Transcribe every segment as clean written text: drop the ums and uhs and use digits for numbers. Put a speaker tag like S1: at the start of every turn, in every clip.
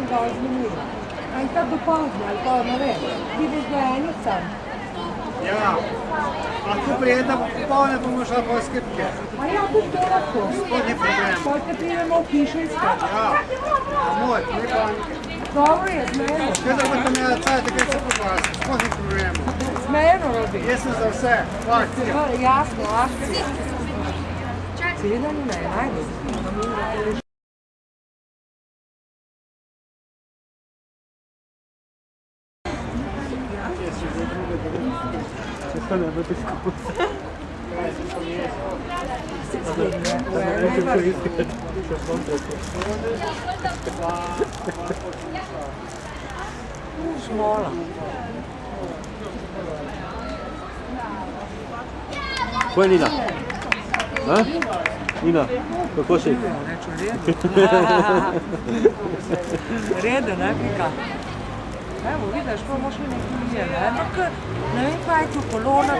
S1: dol z menuje. Aj tako do pozdne, ali pa ne vem, ti boš do enih sam.
S2: Ja, lahko prijedna popolne bomo šla po skipke.
S1: A ja, tudi to lahko.
S2: To ni problem.
S1: Potem pridemo v hišo iskati.
S2: Ja, moj, ne banke.
S1: Dobro je, z meno.
S2: Kaj da boste imela cajt, kaj se poglasi, sploh ni problemu.
S1: Z meno, Robi.
S2: Jaz sem za vse, akcija.
S1: Jasno, akcija. Seveda ni ne, najbolj.
S3: To ne bo težko.
S1: Šmola.
S3: Ko je Nina? Nina, kako si?
S1: Rede, ne, pika. Evo, vidiš, pa moš mi nekaj vidje, ne? Ampak ne vem, kaj je tu kolona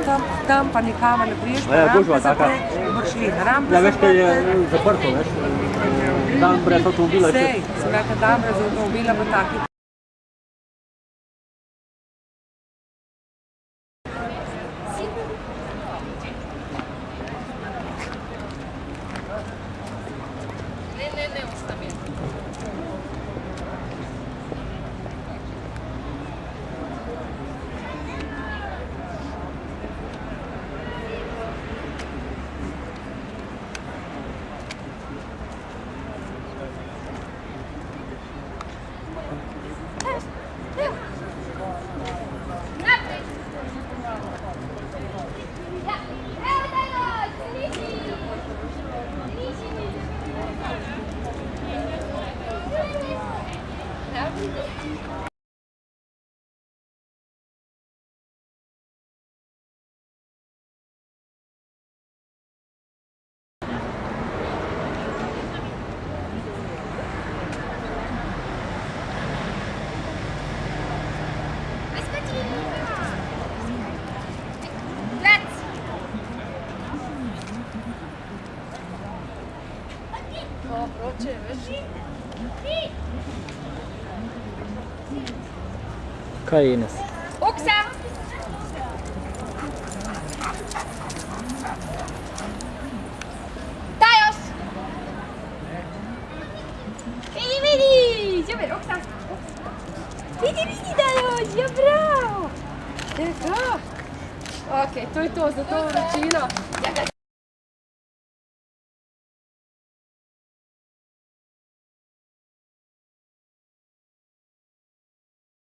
S1: tam pa nikamor ne priješ, pa rampe zapre, moraš šli na rampe
S3: Ja, veš, kaj je zaprto, veš? Dan brez avtomobila.
S1: Sej, sem rekla, dan brez avtomobila bo taki.
S3: Kaj je Ines?
S4: Oksa! Tajos! Vidi! Super, Oksa! Vidi, Tajos! Ja, bravo! Tako. Ok, to je to za to vročino. Ja,